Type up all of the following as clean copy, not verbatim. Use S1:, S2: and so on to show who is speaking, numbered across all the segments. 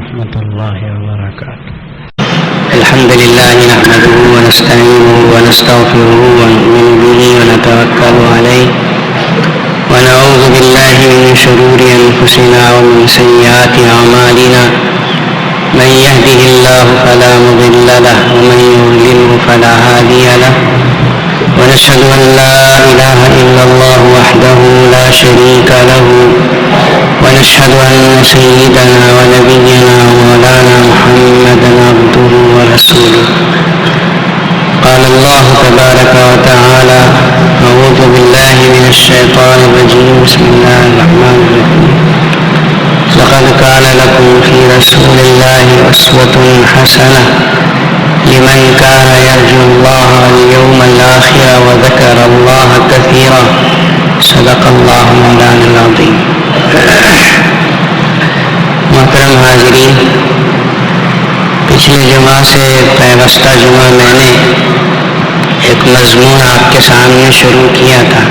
S1: ورحمة الله وبركاته.
S2: الحمد لله نحمده ونستعينه ونستغفره ونؤمن به ونتوكل عليه ونعوذ بالله من شرور أنفسنا ومن سيئات أعمالنا من يهده الله فلا مضل له ومن يضلله فلا هادي له ونشهد أن لا إله إلا الله وحده لا شريك له ونشهد أن سيدنا ونبينا ومولانا محمدا عبده ورسوله. قال الله تبارك وتعالى: أعوذ بالله من الشيطان الرجيم، بسم الله الرحمن الرحيم. لقد كان لكم في رسول الله أسوة حسنة لمن كان يرجو الله واليوم الآخر وذكر الله كثيرا. صدق الله مولانا العظيم. محترم حاضرین، پچھلے جمعہ سے پیوستہ جمعہ میں نے ایک مضمون آپ کے سامنے شروع کیا تھا،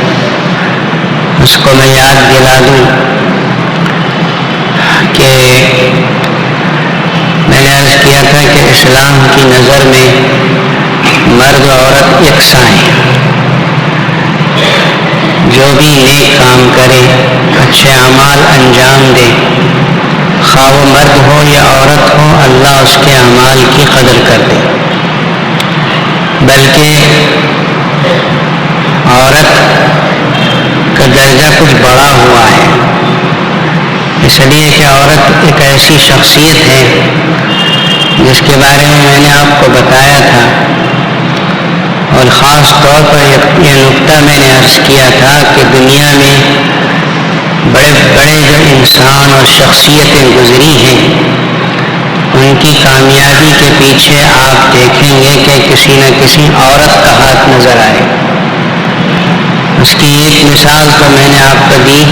S2: اس کو میں یاد دلا دوں کہ میں نے عرض کیا تھا کہ اسلام کی نظر میں مرد و عورت یکساں ہیں. جو بھی نیک کام کرے، اچھے اعمال انجام دے، خواہ وہ مرد ہو یا عورت ہو، اللہ اس کے اعمال کی قدر کر دے. بلکہ عورت کا درجہ کچھ بڑا ہوا ہے، اس لیے کہ عورت ایک ایسی شخصیت ہے جس کے بارے میں نے آپ کو بتایا تھا، اور خاص طور پر یہ نقطہ میں نے عرض کیا تھا کہ دنیا میں بڑے بڑے جو انسان اور شخصیتیں گزری ہیں، ان کی کامیابی کے پیچھے آپ دیکھیں گے کہ کسی نہ کسی عورت کا ہاتھ نظر آئے. اس کی ایک مثال تو میں نے آپ کو دی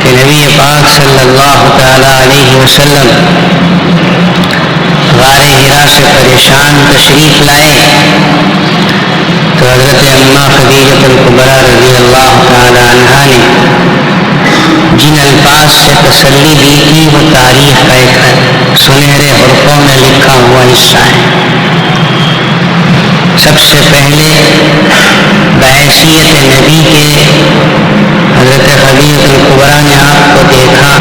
S2: کہ نبی پاک صلی اللہ تعالی علیہ وسلم غار حرا سے پریشان تشریف لائے تو حضرت اماں خدیجہ الکبریٰ رضی اللہ تعالی عنہا نے جن الفاظ سے تسلی دی تھی وہ تاریخ کا ایک سنہرے حرفوں میں لکھا ہوا حصہ ہے. سب سے پہلے بحیثیت نبی کے حضرت خدیجہ الکبریٰ نے آپ کو دیکھا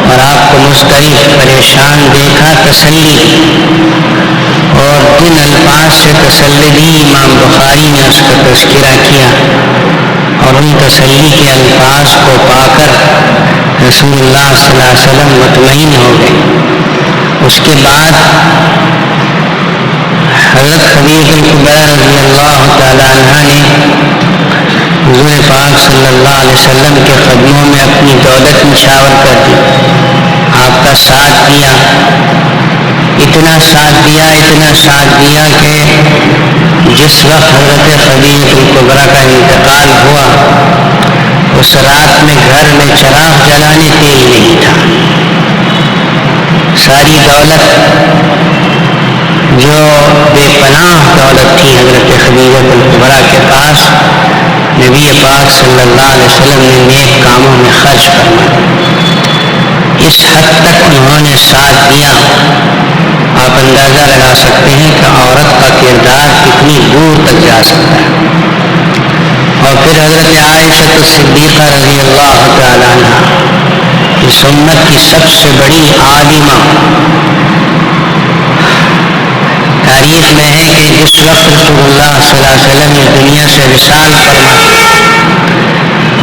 S2: اور آپ کو مضطرب پریشان دیکھا، تسلی اور جن الفاظ سے تسلی دی امام بخاری نے اس کا تذکرہ کیا، اور ان تسلی کے الفاظ کو پا کر رسول اللہ صلی اللہ علیہ وسلم مطمئن ہو گئے. اس کے بعد حضرت خدیجہ الکبریٰ رضی اللہ تعالی عنہا نے حضور پاک صلی اللہ علیہ وسلم کے قدموں میں اپنی دولت نشاور کر دی، آپ کا ساتھ دیا، اتنا ساتھ دیا کہ جس وقت حضرت خدیجہ الکبریٰ کا انتقال ہوا اس رات میں گھر میں چراغ جلانے تیل نہیں تھا. ساری دولت جو بے پناہ دولت تھی حضرت خدیجہ الکبریٰ کے پاس، نبی پاک صلی اللہ علیہ وسلم نے نیک کاموں میں خرچ فرمایا. اس حد تک انہوں نے ساتھ دیا. آپ اندازہ لگا سکتے ہیں کہ عورت کا کردار کتنی دور تک جا سکتا ہے. اور پھر حضرت عائشہ صدیقہ رضی اللہ تعالی عنہ اس امت کی سب سے بڑی عالمہ، تاریخ میں ہے کہ جس وقت رسول اللہ صلی اللہ علیہ وسلم نے دنیا سے وصال فرمایا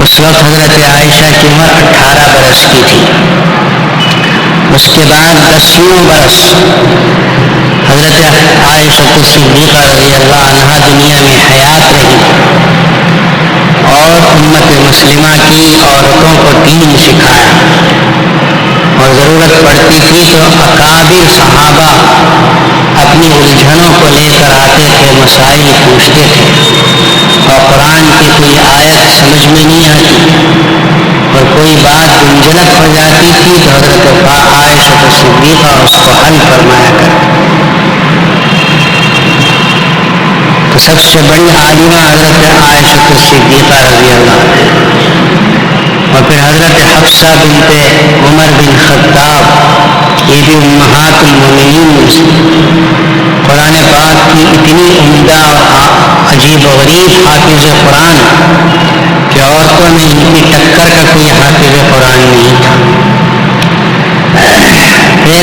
S2: اس وقت حضرت عائشہ کی عمر 18 برس کی تھی. اس کے بعد 10 برس حضرت عائشہ صدیقہ رضی اللہ عنہا دنیا میں حیات رہی اور امت مسلمہ کی عورتوں کو دین سکھایا، اور ضرورت پڑتی تھی تو اکابر صحابہ اپنی الجھنوں کو لے کر آتے تھے، مسائل پوچھتے تھے، اور قرآن کی کوئی آیت سمجھ میں نہیں آتی اور کوئی بات گنجلک ہو جاتی تھی تو حضرت عائشہ صدیقہ اس کو حل فرمایا کرتی. تو سب سے بڑی عالمہ حضرت عائشہ صدیقہ رضی اللہ عنہا، اور پھر حضرت حفصہ بنت عمر بن خطاب امہات المومنین میں سے۔ قرآن پاک کی اتنی عمدہ اور عجیب و غریب حافظ قرآن کہ عورتوں میں ان کی ٹکر کا کوئی حافظ قرآن نہیں تھا۔ پھر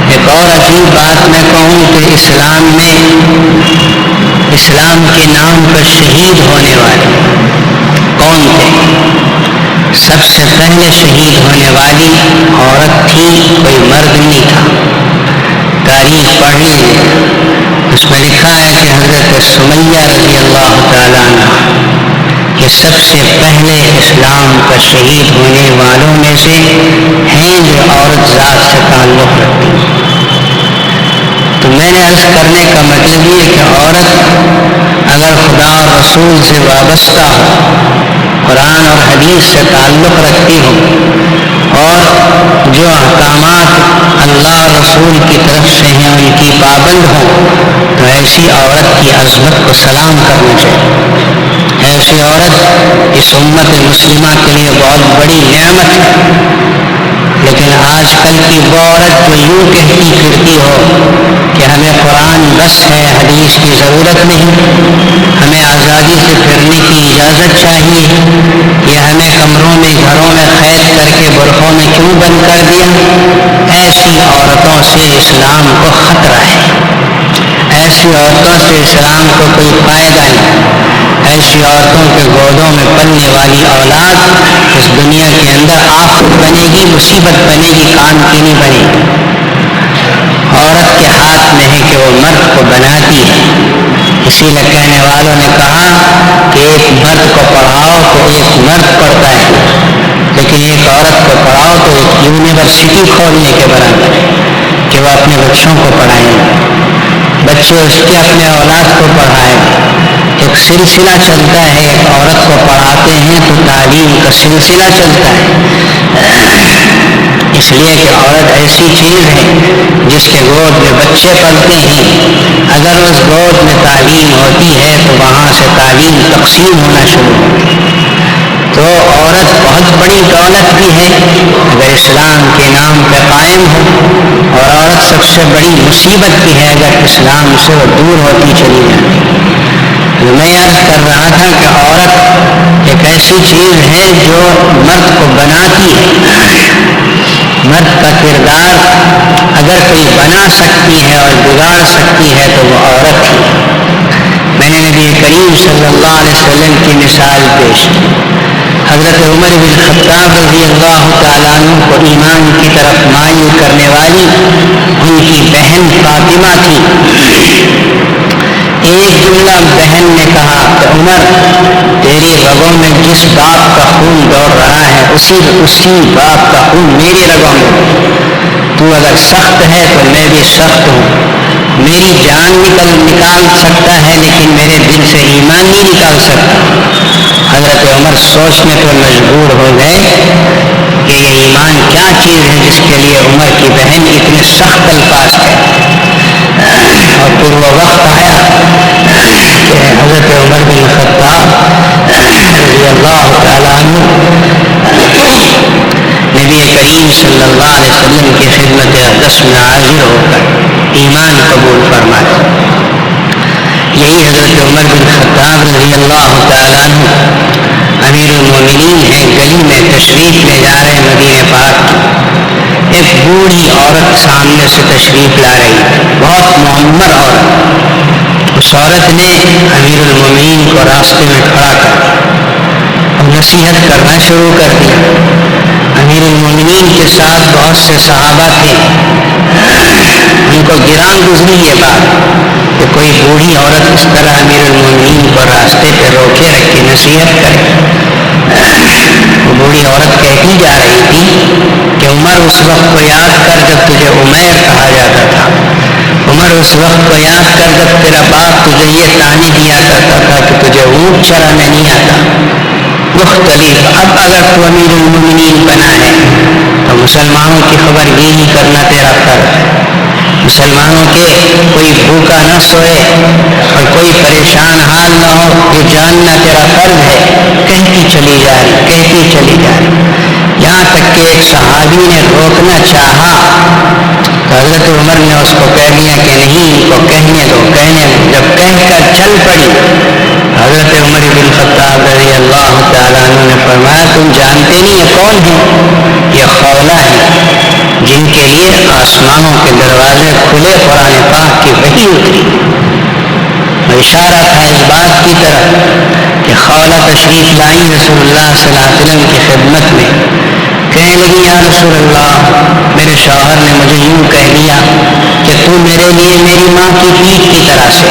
S2: ایک اور عجیب بات میں کہوں کہ اسلام میں اسلام کے نام پر شہید ہونے والے کون تھے؟ سب سے پہلے شہید ہونے والی عورت تھی، کوئی مرد نہیں تھا۔ تاریخ پڑھ لیجیے، اس میں لکھا ہے کہ حضرت سمیہ رضی اللہ تعالیٰ عنہ یہ سب سے پہلے اسلام پر شہید ہونے والوں میں سے ہیں جو عورت ذات سے تعلق رکھتی ہیں۔ تو میں نے عرض کرنے کا مطلب یہ کہ عورت اگر خدا اور رسول سے وابستہ ہو، قرآن اور حدیث سے تعلق رکھتی ہو اور جو احکامات اللہ اور رسول کی طرف سے ہیں ان کی پابند ہو، تو ایسی عورت کی عظمت کو سلام کرنا چاہیے۔ ایسی عورت اس امت مسلمہ کے لیے بہت بڑی نعمت ہے۔ لیکن آج کل کی وہ عورت جو یوں کہتی پھرتی ہو کہ ہمیں قرآن بس ہے، حدیث کی ضرورت نہیں، ہمیں آزادی سے پھرنے کی اجازت چاہیے، یا ہمیں کمروں میں گھروں میں قید کر کے برقعوں میں کیوں بند کر دیا، ایسی عورتوں سے اسلام کو خطرہ ہے، ایسی عورتوں سے اسلام کو کوئی فائدہ نہیں۔ ایسی عورتوں کے گودوں میں پلنے والی اولاد اس دنیا کے اندر آفت بنے گی، مصیبت بنے گی، کان کینی بنے گی۔ عورت کے ہاتھ میں ہے کہ وہ مرد کو بناتی ہے۔ اسی لیے کہنے والوں نے کہا کہ ایک مرد کو پڑھاؤ تو ایک مرد پڑھتا ہے، لیکن ایک عورت کو پڑھاؤ تو ایک یونیورسٹی کھولنے کے برابر ہے کہ وہ اپنے بچوں کو پڑھائیں، بچے اس کے اپنے اولاد کو پڑھائیں۔ ایک سلسلہ چلتا ہے، ایک عورت کو پڑھاتے ہیں تو تعلیم کا سلسلہ چلتا ہے، اس لیے کہ عورت ایسی چیز ہے جس کے گود میں بچے پلتے ہیں، اگر اس گود میں تعلیم ہوتی ہے تو وہاں سے تعلیم تقسیم ہونا شروع ہوتی ہے۔ تو عورت بہت بڑی دولت بھی ہے اگر اسلام کے نام پہ قائم ہو، اور عورت سب سے بڑی مصیبت بھی ہے اگر اسلام سے وہ دور ہوتی چلی جاتی۔ میں عرض کر رہا تھا کہ عورت ایک ایسی چیز ہے جو مرد کو بناتی ہے۔ مرد کا کردار اگر کوئی بنا سکتی ہے اور بگاڑ سکتی ہے تو وہ عورت ہے۔ میں نے نبی کریم صلی اللہ علیہ وسلم کی مثال پیش کی۔ حضرت عمر بن خطاب رضی اللہ تعالیٰ عنہ کو ایمان کی طرف مائل کرنے والی ان کی بہن فاطمہ تھی۔ ایک جملہ بہن نے کہا کہ عمر، تیری رگوں میں جس باپ کا خون دوڑ رہا ہے اسی باپ کا خون میری رگوں میں، تو اگر سخت ہے تو میں بھی سخت ہوں، میری جان نکال سکتا ہے لیکن میرے دل سے ایمان نہیں نکال سکتا۔ حضرت عمر سوچنے پر مجبور ہو گئے کہ یہ ایمان کیا چیز ہے جس کے لیے عمر کی بہن اتنے سخت الفاظ کہتی۔ اور پھر وہ وقت آیا کہ حضرت عمر بن خطاب رضی اللہ تعالیٰ عنہ نبی کریم صلی اللہ علیہ وسلم کی خدمت اقدس میں حاضر ہو کر ایمان قبول فرمائے۔ یہی حضرت عمر بن خطاب رضی اللہ تعالیٰ عنہ امیر المومنین ہیں، گلی میں تشریف لے جا رہے مدینہ پاک کی، ایک بوڑھی عورت سامنے سے تشریف لا رہی، بہت معمر عورت۔ اس عورت نے امیر المومنین کو راستے میں کھڑا کر اور نصیحت کرنا شروع کر دی۔ امیر المومنین کے ساتھ بہت سے صحابہ تھے، ان کو گران گزری یہ بات کہ کوئی بوڑھی عورت اس طرح امیر المومنین کو راستے پہ روکے رکھ کے نصیحت کرے۔ وہ بوڑھی عورت کہتی جا رہی تھی کہ عمر اس وقت کو یاد کر جب تجھے عمیر کہا جاتا تھا، عمر اس وقت کو یاد کر جب تیرا باپ تجھے یہ تعنے دیا کرتا تھا کہ تجھے اونٹ چرانا نہیں آتا۔ مختلف اب اگر تو امیر المومنین بنا ہے تو مسلمانوں کی خبر یہی کرنا تیرا فرض ہے، مسلمانوں کے کوئی بھوکا نہ سوئے اور کوئی پریشان حال نہ ہو یہ جاننا تیرا فرض ہے۔ کہتی چلی جا رہی یہاں تک کہ ایک صحابی نے روکنا چاہا تو حضرت عمر نے اس کو کہہ دیا کہ نہیں، ان کو کہنے دو، کہنے دو۔ جب کہہ کر چل پڑی، حضرت عمر بن خطاب رضی اللہ تعالیٰ عنہ نے فرمایا تم جانتے نہیں یہ کون ہے؟ یہ خولہ ہے جن کے لیے آسمانوں کے دروازے کھلے، قرآن پاک کی وحی اتری۔ اشارہ تھا اس بات کی طرف کہ خولہ تشریف لائی رسول اللہ صلی اللہ علیہ وسلم کی خدمت میں، کہنے لگی یا رسول اللہ میرے شوہر نے مجھے یوں کہہ دیا کہ تو میرے لیے میری ماں کی پیٹھ کی طرح سے،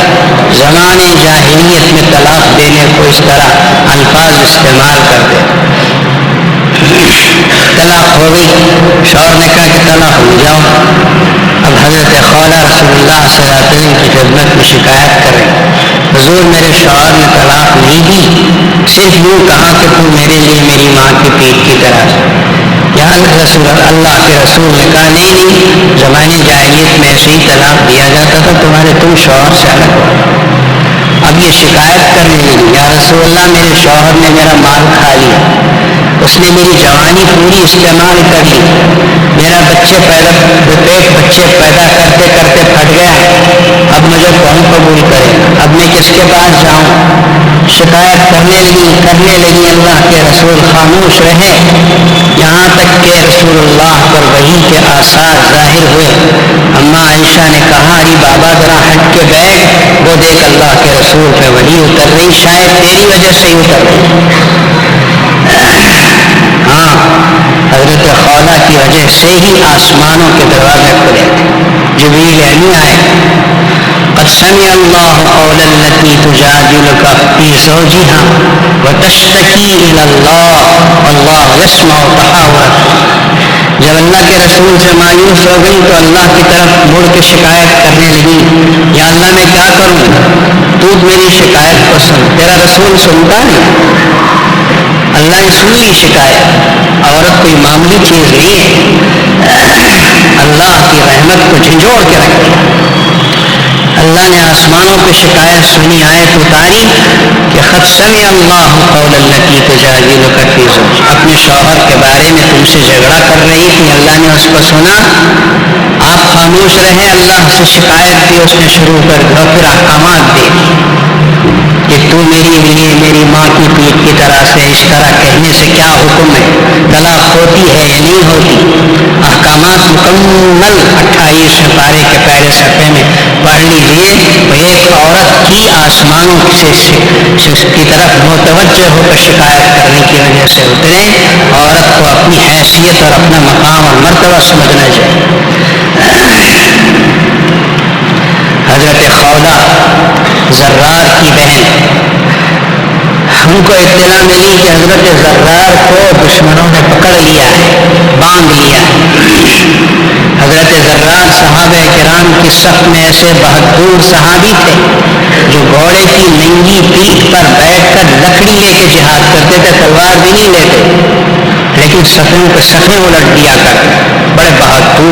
S2: زمانے جاہلیت میں طلاق دینے کو اس طرح الفاظ استعمال کرتے، طلاق ہو گئی، شوہر نے کہا کہ طلاق ہو جاؤ۔ اب حضرت خولہ رسول اللہ صلی اللہ علیہ وسلم کی خدمت میں شکایت کر رہی، حضور میرے شوہر نے طلاق نہیں دی، صرف یوں کہا کہ تو میرے لیے میری ماں کی پیٹھ کی طرح سے۔ یا رسول اللہ کے رسول نے کہا نہیں، زمانے جاہلیت میں ایسے ہی طلاق دیا جاتا تھا، تم شوہر سے الگ ہو۔ اب یہ شکایت کرنے لگی، یا رسول اللہ میرے شوہر نے میرا مال کھا لیا، اس نے میری جوانی پوری استعمال کر لی، میرا بچے پیدا کرتے کرتے پھٹ گیا، اب مجھے کون قبول کرے، اب میں کس کے پاس جاؤں؟ شکایت کرنے لگی اللہ کے رسول خاموش رہے، یہاں تک کہ رسول اللہ پر وحی کے آثار ظاہر ہوئے۔ اما عائشہ نے کہا ارے بابا ذرا ہٹ کے بیٹھ، وہ دیکھ اللہ کے رسول پہ وحی اتر رہی، شاید تیری وجہ سے ہی اتر رہی۔ ہاں، حضرت خولہ کی وجہ سے ہی آسمانوں کے دروازے کھلے تھے۔ جبریل امین آئے، قد سمع اللہ قول التی تجادلک فی زوجہا وتشتکی الی اللہ واللہ یسمع تحاورکما۔ جب اللہ کے رسول سے مایوس ہو گئی تو اللہ کی طرف مڑ کے شکایت کرنے لگی، یا اللہ میں کیا کروں، تو میری شکایت کو سن، تیرا رسول سنتا نہیں۔ اللہ نے سن لی شکایت، عورت کوئی معمولی چیز نہیں ہے، اللہ کی رحمت کو جھنجھوڑ کے رکھ دیا۔ اللہ نے آسمانوں پہ شکایت سنی، آیت اتاری کہ قد سمع اللہ قول التی تجادلک فی زوجہا، اپنے شوہر کے بارے میں تم سے جھگڑا کر رہی تھی، اللہ نے اس کو سنا، آپ خاموش رہے، اللہ سے شکایت بھی اس نے شروع کر دی اور پھر احکامات دے کہ تو میری لیے میری ماں کی پیٹھ کی طرح سے، اس طرح کہنے سے کیا حکم ہے، طلاق ہوتی ہے یا نہیں ہوتی، احکامات مکمل 28 پارے کے پہلے صفحے میں پڑھ لیجیے۔ ایک عورت کی آسمانوں کی طرف متوجہ ہو کر شکایت کرنے کی وجہ سے اترے، عورت کو اپنی حیثیت اور اپنا مقام اور مرتبہ سمجھنا چاہیے۔ حضرت خولہ زرار کی بہن، ہم کو اطلاع ملی کہ حضرت زرار کو دشمنوں نے پکڑ لیا ہے، باندھ لیا ہے۔ حضرت زرار صحابہ کرام کی صف میں ایسے بہادر صحابی تھے جو گھوڑے کی ننگی پیٹھ پر بیٹھ کر لکڑی لے کے جہاد کرتے تھے، تلوار بھی نہیں لیتے، لیکن صفوں کے صفیں الٹ دیا کرتے، بڑے بہادر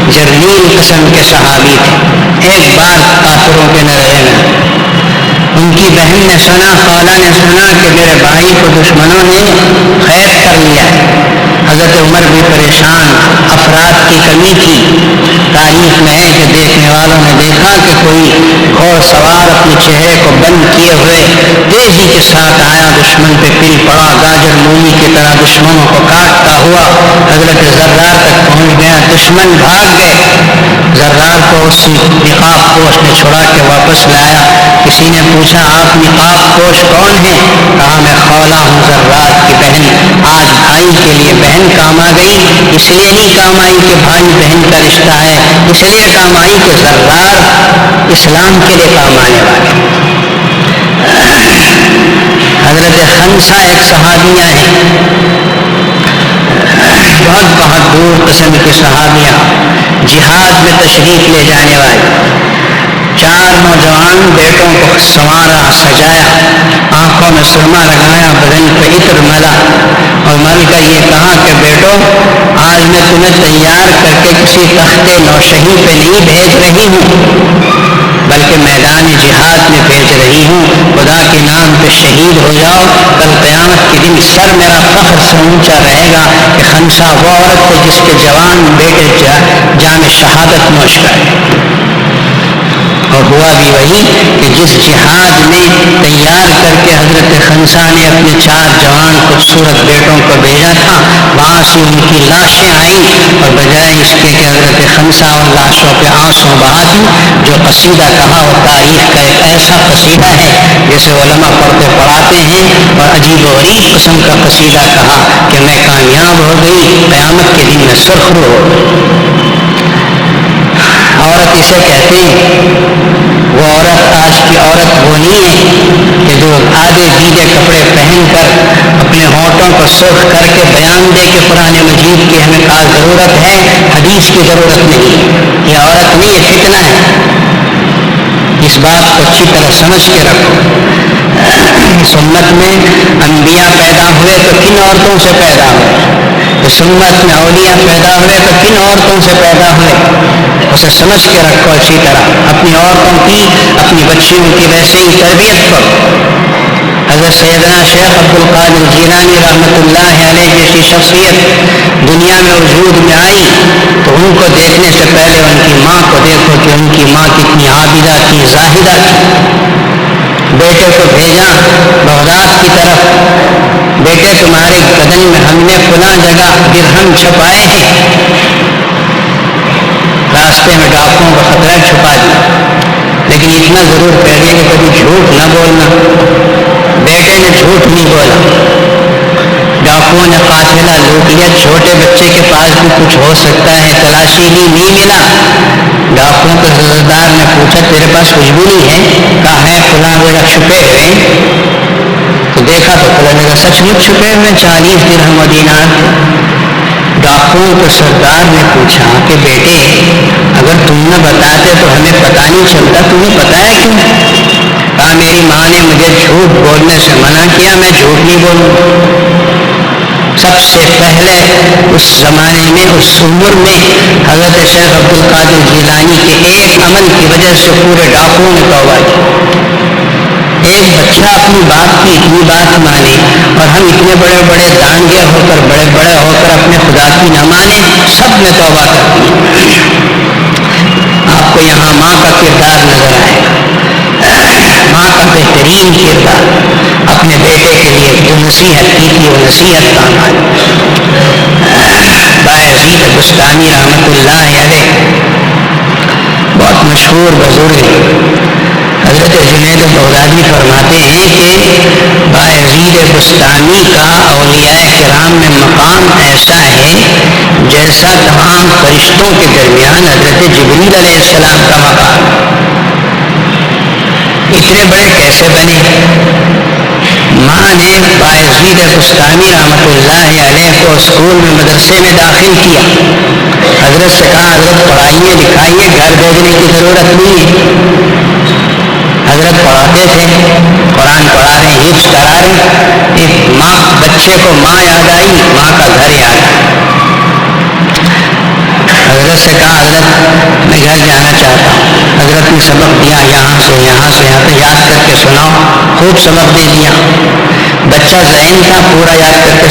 S2: جرنیل قسم کے صحابی تھے، ایک بار کافروں کے نہ رہے نا۔ ان کی بہن نے سنا، خولہ نے سنا کہ میرے بھائی کو دشمنوں نے قید کر لیا۔ حضرت عمر بھی پریشان، افراد کی کمی تھی۔ تاریخ میں ہے کہ دیکھنے والوں نے دیکھا کہ کوئی گھوڑ سوار اپنے چہرے کو بند کیے ہوئے تیزی کے ساتھ آیا، دشمن پہ پل پڑا، گاجر مولی کی طرح دشمنوں کو کاٹتا ہوا حضرت زرار تک پہنچ گیا، دشمن بھاگ گئے۔ زرار کو اس نقاب پوش نے چھڑا کے واپس لایا۔ کسی نے پوچھا آپ نقاب پوش کون ہیں؟ کہا میں خولہ ہوں، زرار کی بہن۔ آج بھائی کے لیے بہن کام آ گئی، اس لیے نہیں کام آئی کہ بھائی بہن کا رشتہ ہے، اس لیے کام آئی کہ زرار اسلام کے لیے کام آنے والے۔ حضرت خنسا ایک صحابیہ ہیں، بہت بہادر قسم کی صحابیہ، جہاد میں تشریف لے جانے والی۔ 4 نوجوان بیٹوں کو سنوارا، سجایا، آنکھوں میں سرما لگایا، بدن پہ عطر ملا اور مل کر یہ کہا کہ بیٹو آج میں تمہیں تیار کر کے کسی تخت نوشہی پہ نہیں بھیج رہی ہوں، بلکہ میدان جہاد میں بھیج رہی ہوں، خدا کے نام پہ شہید ہو جاؤ، کل قیامت کے دن سر میرا فخر سے اونچا رہے گا کہ خنسا وہ عورت ہے جس کے جوان بیٹے جام شہادت نوش کرے۔ اور ہوا بھی وہی کہ جس جہاد میں تیار کر کے حضرت خنسا نے اپنے 4 جوان خوبصورت بیٹوں کو بھیجا تھا، وہاں سے ان کی لاشیں آئیں، اور بجائے اس کے کہ حضرت خنسا ان لاشوں پہ آنسو بہا دی، جو قصیدہ کہا وہ تاریخ کا ایک ایسا قصیدہ ہے جسے علماء پڑھتے پڑھاتے ہیں، اور عجیب و غریب قسم کا قصیدہ کہا کہ میں کامیاب ہو گئی، قیامت کے دن میں سرخرو ہو گئی۔ عورت اسے کہتے ہیں، وہ عورت آج کی عورت وہ نہیں ہے کہ جو آدھے دیدے کپڑے پہن کر اپنے ہونٹوں کو سرخ کر کے بیان دے کہ قرآن مجید کی ہمیں خاص ضرورت ہے، حدیث کی ضرورت نہیں۔ یہ عورت نہیں، یہ فتنہ ہے، اس بات کو اچھی طرح سمجھ کے رکھو۔ سنت میں انبیاء پیدا ہوئے تو کن عورتوں سے پیدا ہوئے، سنت میں اولیاء پیدا ہوئے تو کن عورتوں سے پیدا ہوئے، اسے سمجھ کے رکھو اچھی طرح، اپنی عورتوں کی، اپنی بچیوں کی ویسے ہی تربیت کرو۔ حضرت سیدنا شیخ عبد القادر جیلانی رحمۃ اللہ علیہ جیسی شخصیت دنیا میں وجود میں آئی تو ان کو دیکھنے سے پہلے ان کی ماں کو دیکھو کہ ان کی ماں کتنی عابدہ تھی، زاہدہ تھی۔ بیٹے کو بھیجا بغداد کی طرف، بیٹے تمہارے بدن میں ہم نے فلاں جگہ درہم چھپائے ہیں، راستے میں ڈاکوؤں کا خطرہ چھپا دیا، لیکن اتنا ضرور کہہ دیا کہ کبھی جھوٹ نہ بولنا۔ بیٹے نے جھوٹ نہیں بولا، ڈاکوؤں نے قافلہ لوٹ لیا، چھوٹے بچے کے پاس بھی کچھ ہو سکتا ہے، تلاشی لی، نہیں ملا۔ ڈاکوؤں کے سردار نے پوچھا تیرے پاس کچھ بھی نہیں ہے؟ کہا ہے فلاں جگہ چھپے ہوئے، تو دیکھا تو فلاں جگہ سچ مچ چھپے ہوئے 40 درہم و دینار۔ ڈاکوؤں کے سردار نے پوچھا کہ بیٹے اگر تم نہ بتاتے تو ہمیں پتہ نہیں چلتا، تمہیں بتایا کیوں؟ کہا میری ماں نے مجھے جھوٹ بولنے سے منع کیا، میں جھوٹ نہیں بولوں۔ سب سے پہلے اس زمانے میں، اس عمر میں حضرت شیخ عبد القادر جیلانی کے ایک عمل کی وجہ سے پورے ڈاکوؤں نے توبہ کی۔ ایک بچہ اپنی باپ کی اتنی بات مانے، اور ہم اتنے بڑے بڑے دانگے ہو کر، بڑے بڑے ہو کر اپنے خدا کی نہ مانے، سب نے توبہ کر دی۔ آپ کو یہاں ماں کا کردار نظر آئے گا، ماں کا بہترین کردار اپنے بیٹے کے لیے جو نصیحت کی تھی وہ نصیحت کام آئی۔ بایزید بستانی رحمۃ اللہ علیہ بہت مشہور بزرگ حضرت جنید بغدادی فرماتے ہیں کہ بایزید بستانی کا اولیاء کرام میں مقام ایسا ہے جیسا تمام فرشتوں کے درمیان حضرت جبریل علیہ السلام کا مقام۔ اتنے بڑے کیسے بنے؟ ماں نے بایزید بستانی رحمۃ اللہ علیہ کو اسکول میں، مدرسے میں داخل کیا۔ حضرت سے کہا حضرت پڑھائیے لکھائیے، گھر بھیجنے کی ضرورت نہیں ہے۔ حضرت پڑھاتے تھے، قرآن پڑھا رہے ہیں، حفظ کرا رہے ہیں، ایک ماں، بچے کو ماں یاد آئی، ماں کا گھر یاد آیا۔ حضرت سے کہا حضرت میں گھر جانا چاہتا ہوں۔ حضرت نے سبق دیا، یہاں سے یہاں پہ یاد کر کے سناؤ، خوب سبق دے دیا۔ بچہ ذہین تھا، پورا یاد کر کے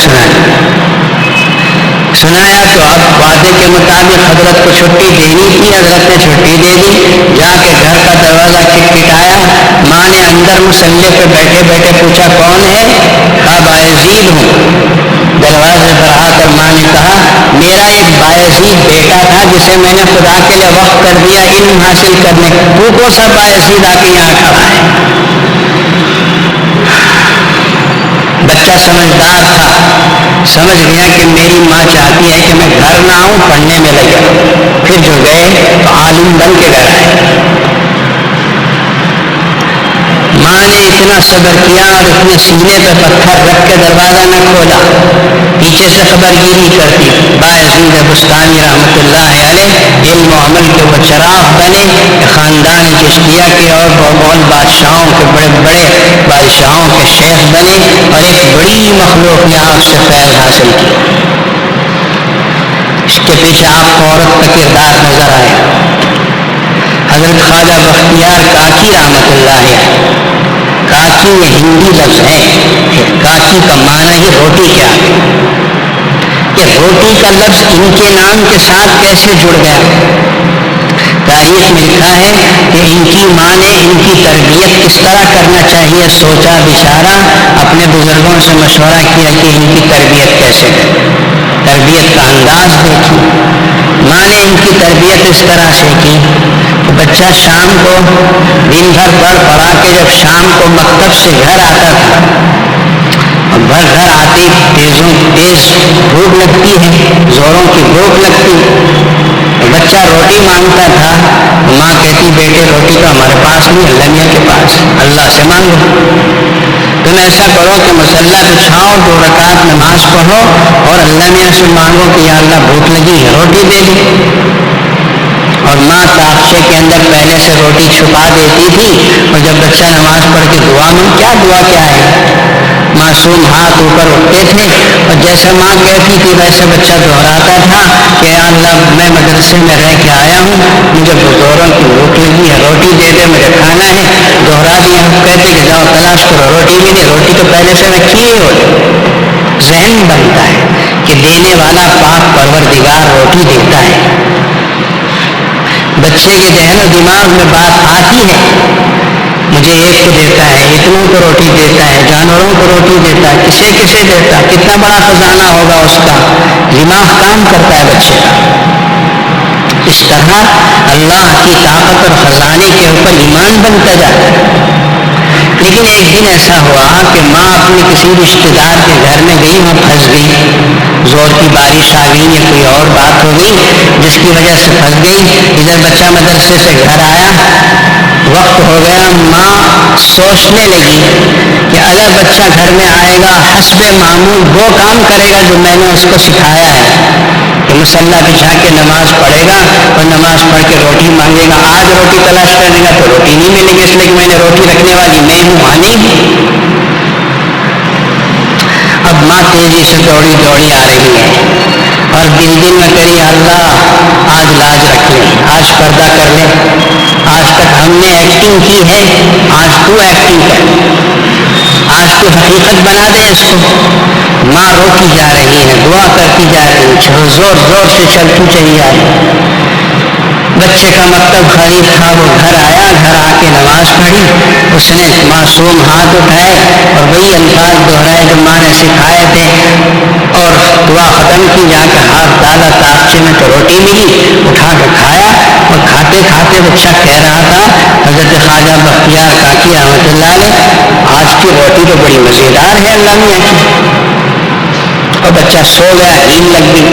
S2: سنایا تو اب وعدے کے مطابق حضرت کو چھٹی دینی تھی، حضرت نے چھٹی دے دی۔ جا کے گھر کا دروازہ کھٹکھٹایا، ماں نے اندر مسلے پہ بیٹھے بیٹھے پوچھا کون ہے؟ کہا بایزید ہوں۔ دروازے پر آ کر ماں نے کہا میرا ایک بایزید بیٹا تھا جسے میں نے خدا کے لیے وقف کر دیا علم حاصل کرنے، تو کون سا بایزید آ کے یہاں کھڑا ہے؟ بچہ سمجھدار تھا، سمجھ گیا کہ میری ماں چاہتی ہے کہ میں گھر نہ آؤں، پڑھنے میں لگا۔ پھر جو گئے تو عالم بن کے گھر آئے۔ ماں نے اتنا صبر کیا اور اتنے سینے پہ پتھر رکھ کے دروازہ نہ کھولا، پیچھے سے خبرگیری کرتی۔ بایزید بستانی رحمۃ اللہ علیہ علم و عمل کے وہ چراغ بنے کہ خاندان چشتیہ کے اور مغول بادشاہوں کے بڑے بڑے بادشاہوں کے شیخ بنے، اور ایک بڑی مخلوق نے آپ سے فیض حاصل کیا۔ اس کے پیچھے آپ کو عورت کا کردار نظر آئے۔ حضرت خواجہ بختیار کاکی رحمت اللہ علیہ، کاکی یہ ہندی لفظ ہے، کاکی کا معنی ہی روٹی کیا ہے، کہ روٹی کا لفظ ان کے نام کے ساتھ کیسے جڑ گیا؟ تاریخ میں لکھا ہے کہ ان کی ماں نے ان کی تربیت کس طرح کرنا چاہیے سوچا بچارا، اپنے بزرگوں سے مشورہ کیا کہ ان کی تربیت کیسے کریں، تربیت کا انداز دیکھی، ماں نے ان کی تربیت اس طرح سے کی کہ بچہ شام کو دن بھر پڑھا کے جب شام کو مکتب سے گھر آتا تھا، اور گھر آتے تیز بھوک لگتی ہے، زوروں کی بھوک لگتی، بچہ روٹی مانگتا تھا، ماں کہتی بیٹے روٹی تو ہمارے پاس نہیں، اللہ میاں کے پاس، اللہ سے مانگو، تم ایسا کرو کہ مصلی بچھاؤ، 2 رکعت نماز پڑھو اور اللہ میاں سے مانگو کہ یا اللہ بھوک لگی ہے روٹی دے دے، اور ماں طاقچے کے اندر پہلے سے روٹی چھپا دیتی تھی، اور جب بچہ نماز پڑھ کے دعا کیا ہے، معصوم ہاتھ اوپر اٹھتے تھے، اور جیسے ماں کہتی تھی ویسے بچہ دہراتا تھا کہ یا اللہ میں مدرسے میں رہ کے آیا ہوں، مجھے زوروں کی بھوک لگی ہے، روٹی دے دے، مجھے کھانا ہے، دہرا دیا، کہتے کہ جاؤ تلاش کرو، روٹی بھی نہیں، روٹی تو پہلے سے رکھی ہی ہوتی، ذہن بنتا ہے کہ دینے والا پاک پروردگار روٹی دیتا ہے، بچے کے ذہن و دماغ میں بات آتی ہے، مجھے ایک کو دیتا ہے، اتنوں کو روٹی دیتا ہے، جانوروں کو روٹی دیتا ہے، کسے دیتا ہے، کتنا بڑا خزانہ ہوگا اس کا، دماغ کام کرتا ہے بچے کا، اس طرح اللہ کی طاقت اور خزانے کے اوپر ایمان بنتا جاتا ہے۔ لیکن ایک دن ایسا ہوا کہ ماں اپنے کسی رشتے دار کے گھر میں گئی، وہاں پھنس گئی، زور کی بارش آ گئی یا کوئی اور بات ہو گئی جس کی وجہ سے پھنس گئی، ادھر بچہ مدرسے سے گھر آیا، وقت ہو گیا، ماں سوچنے لگی کہ اگر بچہ گھر میں آئے گا حسب معمول وہ کام کرے گا جو میں نے اس کو سکھایا ہے کہ مصلی بچھا کے نماز پڑھے گا اور نماز پڑھ کے روٹی مانگے گا، آج روٹی تلاش کرنے گا تو روٹی نہیں ملے گی، اس لیے کہ میں نے روٹی رکھنے والی میں ہوں، وہاں نہیں۔ اب ماں تیزی سے دوڑی آ رہی ہے اور دل میں کری اللہ آج لاج رکھ لے، آج پردہ کر لے، آج تک ہم نے ایکٹنگ کی ہے، آج تو ایکٹنگ کر، آج تو حقیقت بنا دے اس کو۔ ماں روتی جا رہی ہے، دعا کرتی جا رہی ہے، زور سے چلتی چلی جا رہی ہے، بچے کا مکتب خرید تھا، وہ گھر آیا، گھر آ کے نماز پڑھی، اس نے معصوم ہاتھ اٹھائے اور وہی الفاظ دہرائے جو ماں نے سکھائے تھے، اور دعا ختم کی، جا کے ہاتھ ڈالا طاقچے میں تو روٹی ملی، اٹھا کے کھایا، اور کھاتے کھاتے بچہ کہہ رہا تھا حضرت خواجہ بختیار کاکی رحمت اللہ علیہ آج کی روٹی تو بڑی مزیدار ہے اللہ میاں کی، اور بچہ سو گیا، نیند لگ گئی،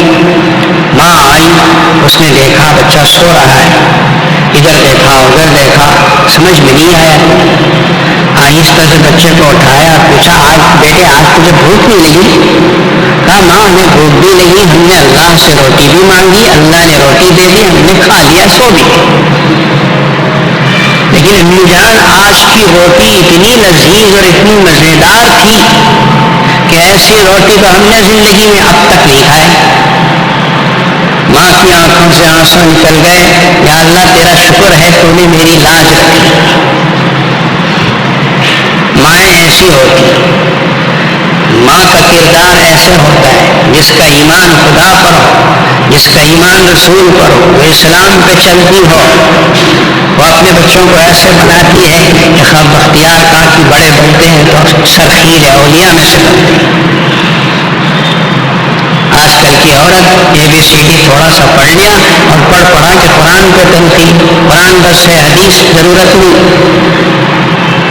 S2: ماں آئی، اس نے دیکھا بچہ سو رہا ہے، ادھر دیکھا ادھر دیکھا، سمجھ میں نہیں آیا، آہستہ سے بچے کو اٹھایا، پوچھا آج بیٹے آج تجھے بھوک نہیں لگی؟ کہا ماں ہمیں بھوک بھی لگی، ہم نے اللہ سے روٹی بھی مانگی، اللہ نے روٹی دے دی، ہم نے کھا لیا، سو بھی، لیکن امی جان آج کی روٹی اتنی لذیذ اور اتنی مزیدار تھی کہ ایسی روٹی تو ہم نے زندگی میں اب تک نہیں کھائی۔ ماں کی آنکھوں سے آنسو نکل گئے، یا اللہ تیرا شکر ہے تو نے میری لاج رکھی۔ مائیں ایسی ہوتی، ماں کا کردار ایسے ہوتا ہے، جس کا ایمان خدا پر ہو، جس کا ایمان رسول پر ہو، وہ اسلام پہ چلتی ہو، وہ اپنے بچوں کو ایسے بناتی ہے کہ خواب بختیار کاکی بڑے بنتے ہیں تو سرخیر اولیاء میں سے بنتے ہیں۔ آج کل کی عورت ABCD تھوڑا سا پڑھ لیا اور پڑھا کہ قرآن کو تنقید، قرآن بس ہے، حدیث ضرورت نہیں۔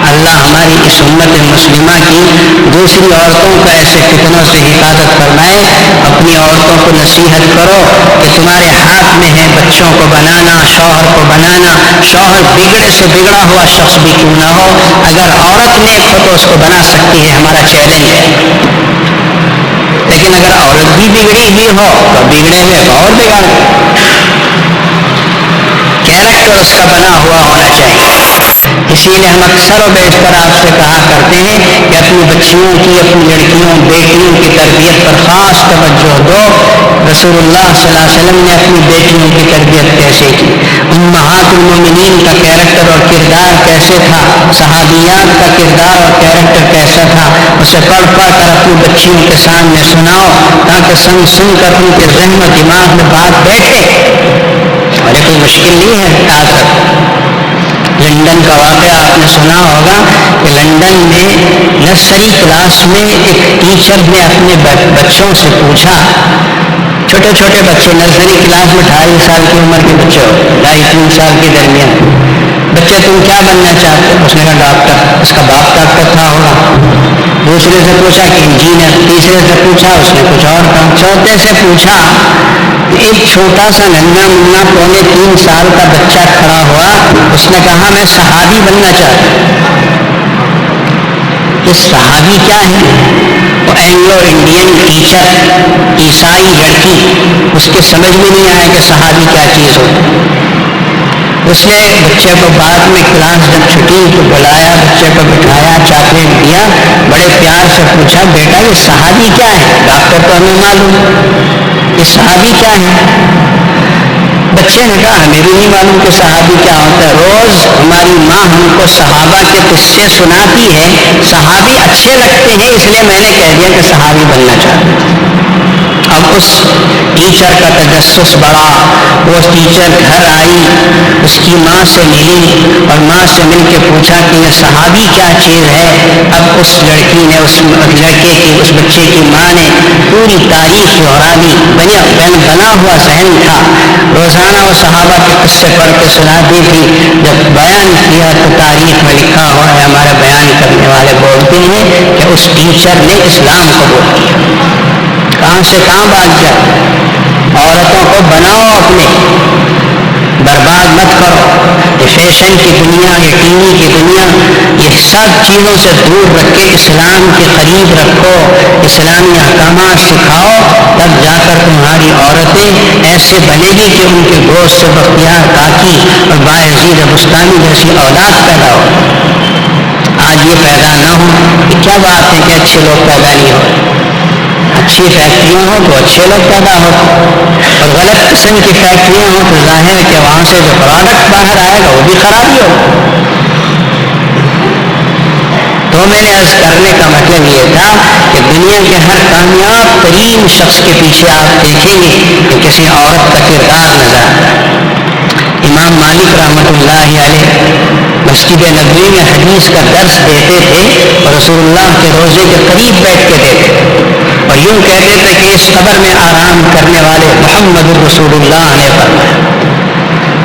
S2: اللہ ہماری اس امت مسلمہ کی دوسری عورتوں کا ایسے فتنوں سے حفاظت فرمائے۔ اپنی عورتوں کو نصیحت کرو کہ تمہارے ہاتھ میں ہے بچوں کو بنانا، شوہر کو بنانا، شوہر بگڑے سے بگڑا ہوا شخص بھی کیوں نہ ہو، اگر عورت نیک ہو تو اس کو بنا سکتی ہے، ہمارا چیلنج ہے۔ لیکن اگر عورت بھی بگڑی ہوئی ہو تو بگڑے ہوئے کو اور بگاڑ، کیریکٹر اس کا بنا ہوا ہونا چاہیے۔ اسی لیے ہم اکثر و بیشتر آپ سے کہا کرتے ہیں کہ اپنی بچیوں کی، اپنی لڑکیوں بیٹیوں کی تربیت پر خاص توجہ دو۔ رسول اللہ صلی اللہ علیہ وسلم نے اپنی بیٹیوں کی تربیت کیسے کی، امہات المومنین کا کیریکٹر اور کردار کیسے تھا، صحابیات کا کردار اور کیریکٹر کیسا تھا، اسے پڑھ پڑھ کر اپنی بچیوں کے سامنے سناؤ تاکہ سن کر ان کے ذہن و دماغ میں بات بیٹھے۔ اور یہ کوئی مشکل نہیں ہے، یاد رکھو۔ لندن کا واقعہ آپ نے سنا ہوگا کہ لندن میں نرسری کلاس میں ایک ٹیچر نے اپنے بچوں سے پوچھا، چھوٹے چھوٹے بچے نرسری کلاس میں 2.5 سال کی عمر کے بچے ہو، 2.5-3 سال کے درمیان بچے، تم کیا بننا چاہتے ہو؟ اس نے کہا ڈاکٹر۔ اس کا باپ ڈاکٹر تھا ہوگا۔ دوسرے سے پوچھا کہ انجینئر، تیسرے سے پوچھا، اس نے کچھ اور کہا، چوتھے سے پوچھا، ایک چھوٹا سا ننھا منا 2.25-3 سال کا بچہ کھڑا ہوا، اس نے کہا میں صحابی بننا چاہتا ہوں۔ یہ صحابی کیا ہے؟ وہ اینگلو انڈین ٹیچر، عیسائی لڑکی، اس کے سمجھ میں نہیں آیا کہ صحابی کیا چیز ہوتی۔ اس نے بچے کو بعد میں کلاس جب چھٹی تو بلایا، بچے کو بٹھایا، چاکلیٹ دیا، بڑے پیار سے پوچھا بیٹا یہ صحابی کیا ہے؟ ڈاکٹر تو ہمیں معلوم، یہ صحابی کیا ہے؟ بچے نے کہا ہمیں بھی نہیں معلوم کہ صحابی کیا ہوتا ہے، روز ہماری ماں ہم کو صحابہ کے قصے سناتی ہے، صحابی اچھے لگتے ہیں اس لیے میں نے کہہ دیا کہ صحابی بننا چاہتا ہوں۔ اب اس ٹیچر کا تجسس بڑھا، وہ ٹیچر گھر آئی، اس کی ماں سے ملی اور ماں سے مل کے پوچھا کہ یہ صحابی کیا چیز ہے۔ اب اس لڑکی نے، اس لڑکے کی، اس بچے کی ماں نے پوری تاریخ دہرا دی، بنا ہوا ذہن تھا، روزانہ وہ صحابہ کے قصے پڑھ کے سناتی تھی۔ جب بیان کیا تو تاریخ میں لکھا ہوا ہے، ہمارے بیان کرنے والے بولتے ہیں کہ اس ٹیچر نے اسلام قبول کیا۔ کہاں سے کہاں بات جائے؟ عورتوں کو بناؤ اپنے، برباد مت کرو۔ یہ فیشن کی دنیا، یہ ٹی وی کی دنیا، یہ سب چیزوں سے دور رکھ کے اسلام کے قریب رکھو، اسلامی احکامات سکھاؤ، تب جا کر تمہاری عورتیں ایسے بنے گی کہ ان کے گوشت سے بختیار کاکی اور باعزید بستانی جیسی اولاد پیدا ہو۔ آج یہ پیدا نہ ہو، یہ کیا بات ہے کہ اچھے لوگ پیدا نہیں ہو؟ اچھی فیکٹریاں ہوں تو اچھے لوگ پیدا ہوتے، اور غلط قسم کی فیکٹریاں ہوں تو ظاہر ہے کہ وہاں سے جو پروڈکٹ باہر آئے گا وہ بھی خرابی ہوگا۔ تو میں نے عرض کرنے کا مطلب یہ تھا کہ دنیا کے ہر کامیاب ترین شخص کے پیچھے آپ دیکھیں گے کہ کسی عورت کا کردار نظر آتا ہے۔ امام مالک رحمۃ اللہ علیہ مسجد نبوی میں حدیث کا درس دیتے تھے اور رسول اللہ کے روضے کے قریب بیٹھ کے دیتے تھے، اور یوں کہتے تھے کہ اس قبر میں آرام کرنے والے محمد رسول اللہ نے فرمایا۔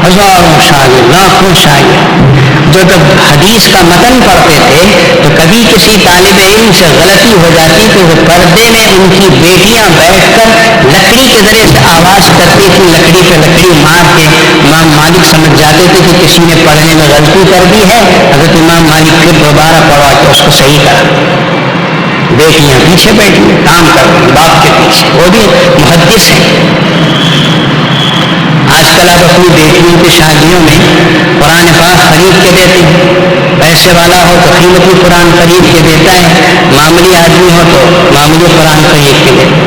S2: ہزاروں شاگرد، لاکھوں شاگرد جو جب حدیث کا متن پڑھتے تھے تو کبھی کسی طالب علم سے غلطی ہو جاتی تو وہ پردے میں ان کی بیٹیاں بیٹھ کر لکڑی کے ذریعے سے آواز کرتی تھی، لکڑی پہ لکڑی مار کے امام مالک سمجھ جاتے تھے کہ کسی نے پڑھنے میں غلطی کر دی ہے، حضرت امام مالک پھر دوبارہ پڑھوا کے اس کو صحیح کرا۔ بیٹیاں پیچھے بیٹھی کام کر رہی باپ کے پیچھے، وہ بھی محدث ہیں۔ آج کل آپ اپنی بیٹیوں کی شادیوں میں قرآن پاک خرید کے دیتے ہیں، پیسے والا ہو تو قیمتی قرآن خرید کے دیتا ہے، معمولی آدمی ہو تو معمولی قرآن خرید کے دیتا ہے۔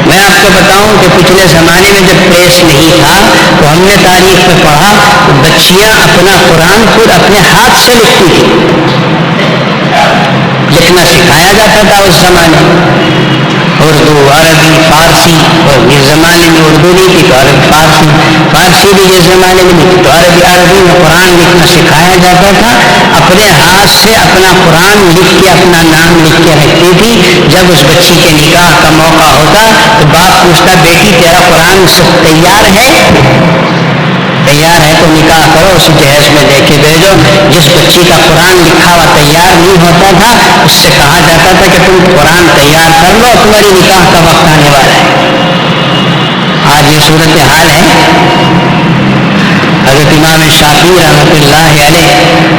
S2: میں آپ کو بتاؤں کہ پچھلے زمانے میں جب پریس نہیں تھا تو ہم نے تاریخ میں پڑھا کہ بچیاں اپنا قرآن خود اپنے ہاتھ سے لکھتی تھی، لکھنا سکھایا جاتا تھا اس زمانے میں، اردو، عربی، فارسی، اور اس زمانے میں اردو نہیں تھی تو عربی، فارسی بھی اس زمانے میں نہیں تھی تو عربی میں قرآن لکھنا سکھایا جاتا تھا۔ اپنے ہاتھ سے اپنا قرآن لکھ کے اپنا نام لکھ کے رکھتی تھی۔ جب اس بچی کے نکاح کا موقع ہوتا تو باپ پوچھتا بیٹی تیرا قرآن سب تیار ہے؟ تیار ہے تو نکاح کرو، اسی جہیز میں دے کے بھیجو۔ جس بچی کا قرآن لکھا ہوا تیار نہیں ہوتا تھا اس سے کہا جاتا تھا کہ تم قرآن تیار کر لو، تمہاری نکاح کا وقت آنے والا ہے۔ آج یہ صورتحال ہے۔ حضرت امام شافعی رحمۃ اللہ علیہ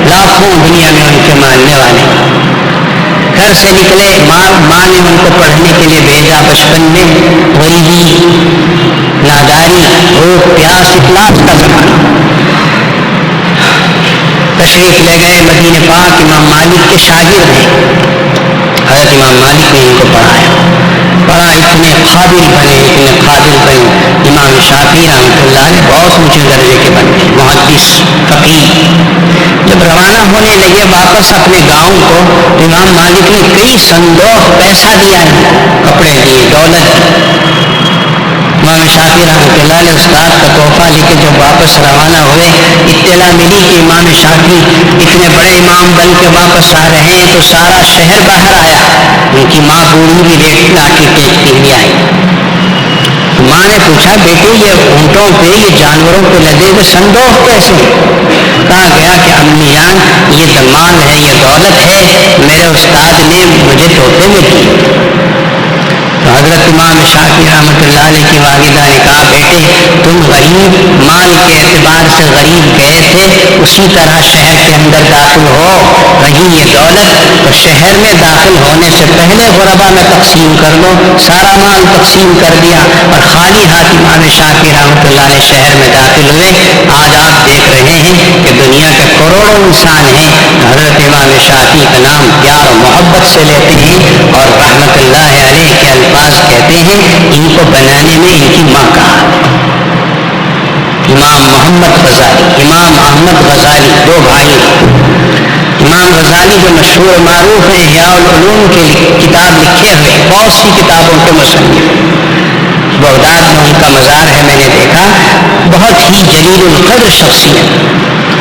S2: لاکھوں دنیا میں ان کے ماننے والے، گھر سے نکلے، ماں نے ان کو پڑھنے کے لیے بھیجا، بچپن میں غریبی، ناداری، بھوک پیاس، افلاس کا زمانہ، تشریف لے گئے مدینہ پاک، امام مالک کے شاگرد ہیں، حضرت امام مالک نے ان کو پڑھا، اتنے قابل بنے، امام شافعی رحمۃ اللہ علیہ بہت اونچے درجے کے بنے، محدث فقیہ۔ جب روانہ ہونے لگے واپس اپنے گاؤں کو، تو امام مالک نے کئی صندوق پیسہ دیا ہے، کپڑے دیے، دولت دی۔ امام شافعی رحمۃ اللہ علیہ استاد کا تحفہ لے کے جب واپس روانہ ہوئے، اطلاع ملی کہ امام شافعی اتنے بڑے امام بن کے واپس آ رہے ہیں، تو سارا شہر باہر آیا، ان کی ماں بوڑھی بھی لیٹ لاٹھی ٹیکتی ہوئی آئی۔ ماں نے پوچھا بیٹے یہ اونٹوں پہ، یہ جانوروں پہ لدے ہوئے صندوق کیسے؟ کہا گیا کہ امی جان یہ مال ہے، یہ دولت ہے، میرے استاد نے مجھے تحفے میں دی۔ تو حضرت امام شافعی رحمۃ اللہ علیہ کی والدہ نے کہا بیٹے تم غریب، مال کے اعتبار سے غریب گئے تھے، اسی طرح شہر کے اندر داخل ہو، رہی یہ دولت تو شہر میں داخل ہونے سے پہلے غربا میں تقسیم کر لو۔ سارا مال تقسیم کر دیا اور خالی ہاتھ امام شافعی رحمۃ اللہ علیہ شہر میں داخل ہوئے۔ آج آپ دیکھ رہے ہیں کہ دنیا کے کروڑوں انسان ہیں، حضرت امام شافعی کا نام پیار و محبت سے لیتے ہیں اور رحمت اللہ علیہ کے الفاظ کہتے ہیں۔ ان کو بنانے میں ان کی ماں کا امام محمد غزالی، امام احمد غزالی، دو بھائی۔ امام غزالی جو مشہور معروف ہیں، احیاء العلوم کی کتاب لکھے ہوئے، بہت سی کتابوں کے مصنف، بغداد میں ان کا مزار ہے، میں نے دیکھا، بہت ہی جلیل القدر شخصیت۔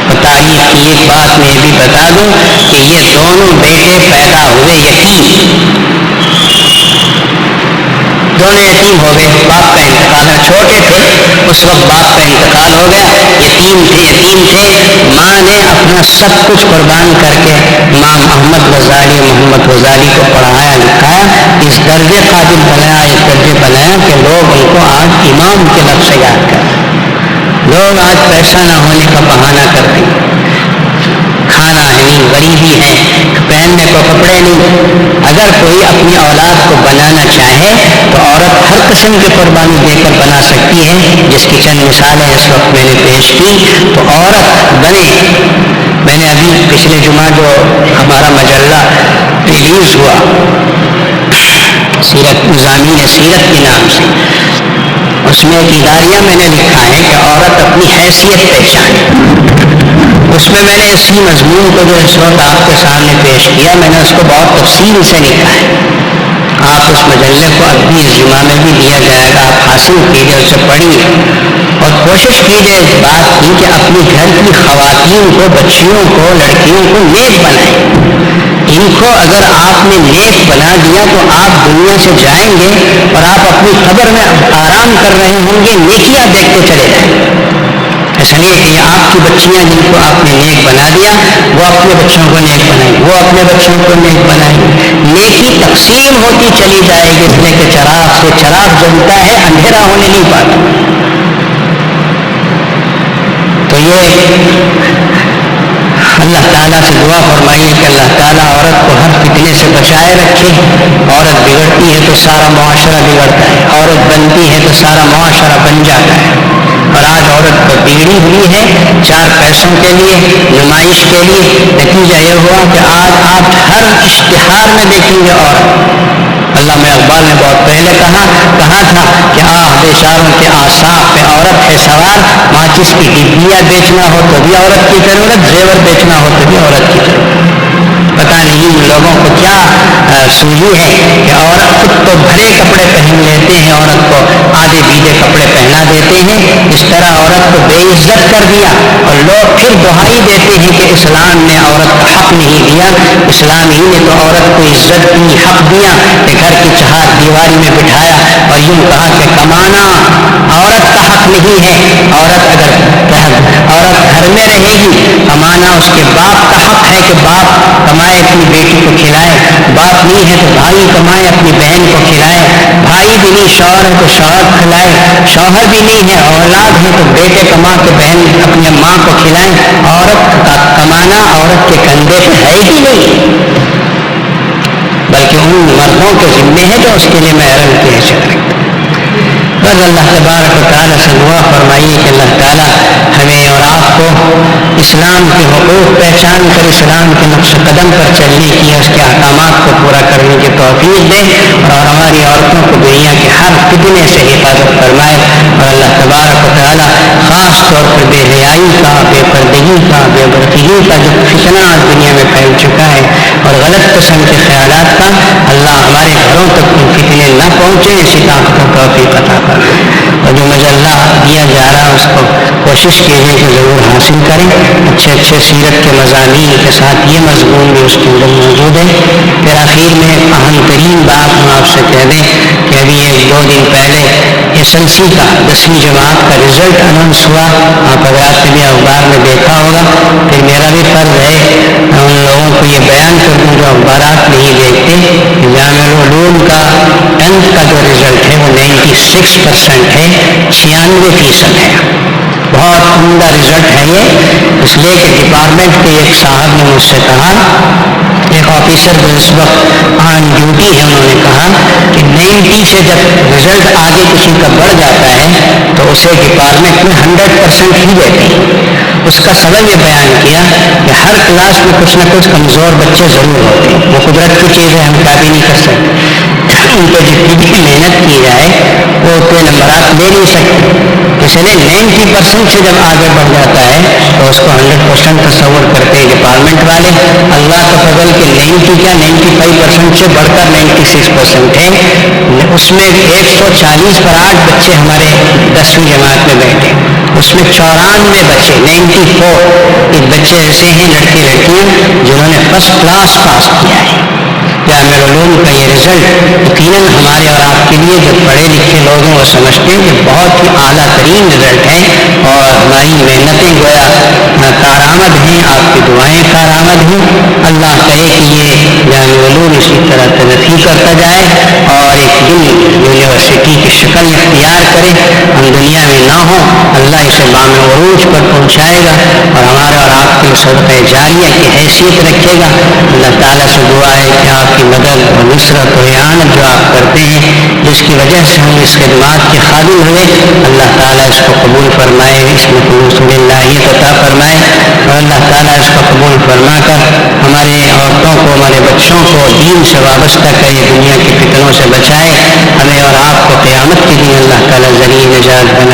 S2: اور تاریخ کی ایک بات میں بھی بتا دوں کہ یہ دونوں بیٹے پیدا ہوئے یتیم، دونوں یتیم ہو گئے، باپ کا انتقال، چھوٹے تھے اس وقت باپ کا انتقال ہو گیا، یتیم تھے، ماں نے اپنا سب کچھ قربان کر کے امام احمد غزالی، محمد غزالی کو پڑھایا لکھایا، اس درجے قابل بنایا کہ لوگ ان کو آج امام کے لفظ سے یاد کریں۔ لوگ آج پیسہ نہ ہونے کا بہانہ کرتے ہیں، کھانا ہے نہیں، غریبی ہے، پہننے کو کپڑے نہیں۔ اگر کوئی اپنی اولاد کو بنانا چاہے تو عورت ہر قسم کی قربانی دے کر بنا سکتی ہے، جس کی چند مثالیں اس وقت میں نے پیش کی۔ تو عورت بنے، میں نے ابھی پچھلے جمعہ جو ہمارا مجلہ ریلیز ہوا سیرت، مضامین سیرت کے نام سے، اس میں ایک اداریہ میں نے لکھا ہے کہ عورت اپنی حیثیت پہچانے۔ اس میں نے اسی مضمون کو جو اس وقت آپ کے سامنے پیش کیا، میں نے اس کو بہت تفصیل سے لکھا ہے۔ آپ اس مجلے کو اب بھی اس جمعہ میں بھی دیا جائے گا، آپ حاصل کیجیے، اسے پڑھیے اور کوشش کیجیے اس بات کی کہ اپنی گھر کی خواتین کو، بچیوں کو، لڑکیوں کو نیک بنائیں۔ ان کو اگر آپ نے نیک بنا دیا تو آپ دنیا سے جائیں گے اور آپ اپنی قبر میں آرام کر رہے ہوں گے، نیکیاں دیکھتے چلے جائیں۔ اس لیے کہ یہ آپ کی بچیاں جن کو آپ نے نیک بنا دیا، وہ اپنے بچوں کو نیک بنائیں، وہ اپنے بچوں کو نیک بنائیں۔ نیکی تقسیم ہوتی چلی جائے گی، اس لیے کہ چراغ سے چراغ جلتا ہے، اندھیرا ہونے نہیں پاتا۔ تو یہ اللہ تعالیٰ سے دعا فرمائیے کہ اللہ تعالیٰ عورت کو ہر فتنے سے بچائے رکھے۔ عورت بگڑتی ہے تو سارا معاشرہ بگڑتا ہے، عورت بنتی ہے تو سارا معاشرہ بن جاتا ہے۔ اور آج عورت تو بگڑی ہوئی ہے چار پیسوں کے لیے، نمائش کے لیے۔ نتیجہ یہ ہوا کہ آج آپ ہر اشتہار میں دیکھیں گے عورت۔ علامہ اقبال نے بہت پہلے کہا تھا کہ بیچاروں کے آساف پہ عورت ہے سوار، ماچس کی ڈبیاں بیچنا ہو تو بھی عورت کی ضرورت، زیور بیچنا ہو تو بھی عورت کی ضرورت۔ پتہ نہیں ان لوگوں کو کیا سوجی ہے کہ عورت خود تو بھرے کپڑے پہن لیتے ہیں، عورت کو آدھے بیدے کپڑے پہنا دیتے ہیں، اس طرح عورت کو بے عزت کر دیا۔ اور لوگ پھر دہائی دیتے ہیں کہ اسلام نے عورت کو حق نہیں دیا، اسلام ہی نے تو عورت کو عزت دی، حق دیا کہ گھر کی چہار دیواری میں بٹھایا اور یوں کہا کہ کمانا عورت کا حق نہیں ہے۔ عورت گھر میں رہے گی، کمانا اس کے باپ کا حق ہے کہ باپ کمائے اپنی بیٹی کو کھلائے، باپ نہیں ہے تو بھائی کمائے اپنی بہن کو کھلائے، بھائی بھی نہیں شوہر ہے تو شوہر کھلائے، شوہر بھی نہیں ہے اولاد ہے تو بیٹے کما کے بہن اپنی ماں کو کھلائیں۔ عورت کا کمانا عورت کے کندھے پہ ہے ہی نہیں، بلکہ ان مردوں کے ذمے ہے جو اس کے لیے محرم کی حیثیت رکھتے۔ بس اللہ تبارک و تعالیٰ سے دعا فرمائیے کہ اللہ تعالیٰ ہمیں اور آپ کو کو اسلام کے حقوق پہچان کر اسلام کے نقش قدم پر چلنے کی، اس کے احکامات کو پورا کرنے کی توفیق دے، اور ہماری عورتوں کو دنیا کے ہر فتنے سے حفاظت فرمائے۔ اور اللہ تبارک و تعالیٰ خاص طور پر بے حیائی کا، بے پردگی کا، بے برقگی کا جو فتنہ آج دنیا میں پھیل چکا ہے اور غلط قسم کے خیالات کا، اللہ ہمارے گھروں تک ان فتنے نہ پہنچے، اسی طاقت و توفیق عطا فرمائے۔ اور جو مجلہ دیا جا رہا ہے اس کو کوشش کیجیے کہ ضرور حاصل کریں، اچھے اچھے سیرت کے مضامین کے ساتھ یہ مضمون بھی اس کے اندر موجود ہے۔ پھر آخر میں اہم ترین بات ہم آپ سے کہہ دیں کہ ابھی 1-2 دن پہلے SLC کا 10ویں جماعت کا رزلٹ اناؤنس ہوا، آپ حضرات نے بھی اخبار میں دیکھا ہوگا۔ پھر میرا بھی فرض ہے ان لوگوں کو یہ بیان کر دوں جو اخبارات نہیں دیکھتے کہ جامعہ العلوم کا 10th کا جو رزلٹ ہے وہ 96% ہے، 96% ہے۔ بہت عمدہ رزلٹ ہے یہ، اس لیے کہ ڈپارٹمنٹ کے ایک صاحب نے مجھ سے کہا، ایک آفیسر جو اس وقت آن ڈیوٹی ہے، انہوں نے کہا کہ 90 سے جب رزلٹ آگے کسی کا بڑھ جاتا ہے تو اسے ڈپارٹمنٹ میں 100% ہی دیتے ہیں۔ اس کا سبب یہ بیان کیا کہ ہر کلاس میں کچھ نہ کچھ کمزور بچے ضرور ہوتے ہیں، وہ قدرت کی چیز ہے، ہم کیا بھی نہیں کر سکتے، ان پہ جتنی بھی محنت کی جائے وہ اتنے نمبرات لے نہیں سکتے، اس لیے 90% سے جب آگے بڑھ جاتا ہے تو اس کو 100% تصور کرتے ہیں ڈپارٹمنٹ والے۔ اللہ کا فضل کہ 90 کیا 95% سے بڑھ کر 96% ہے، اس میں 140 پر 8 بچے ہمارے 10ویں جماعت میں بیٹھے، اس میں 94 بچے 94 بچے ایسے ہیں لڑکے لڑکیاں جنہوں نے فرسٹ کلاس پاس کیا ہے۔ جامعہ العلوم کا یہ رزلٹ یقیناً ہمارے اور آپ کے لیے جو پڑھے لکھے لوگ ہیں وہ سمجھتے ہیں کہ بہت ہی اعلیٰ ترین رزلٹ ہے، اور ہماری محنتیں گویا کارآمد ہیں، آپ کی دعائیں کارآمد ہیں۔ اللہ کرے کہ یہ جامعہ العلوم اسی طرح ترقی کرتا جائے اور ایک دن یونیورسٹی کی شکل اختیار کرے، ہم دنیا میں نہ ہوں، اللہ اسے بام عروج پر پہنچائے گا اور ہمارے اور آپ کے صدقہ جاریہ کی حیثیت رکھے گا۔ اللہ تعالیٰ سے دعا ہے کہ آپ کی مدد اور نصرت و اعانت جو آپ کرتے ہیں، جس کی وجہ سے ہم اس خدمات کے خادم ہوئے، اللہ تعالیٰ اس کو قبول فرمائے، اس میں خلوص للہیت عطا فرمائے، اور اللہ تعالیٰ اس کو قبول فرما کر ہمارے عورتوں کو، ہمارے بچوں کو دین سے وابستہ کرے، دنیا کے فتنوں سے بچائے، ہمیں اور آپ کو قیامت کے دن اللہ تعالیٰ ذریعہ نجات بنائے۔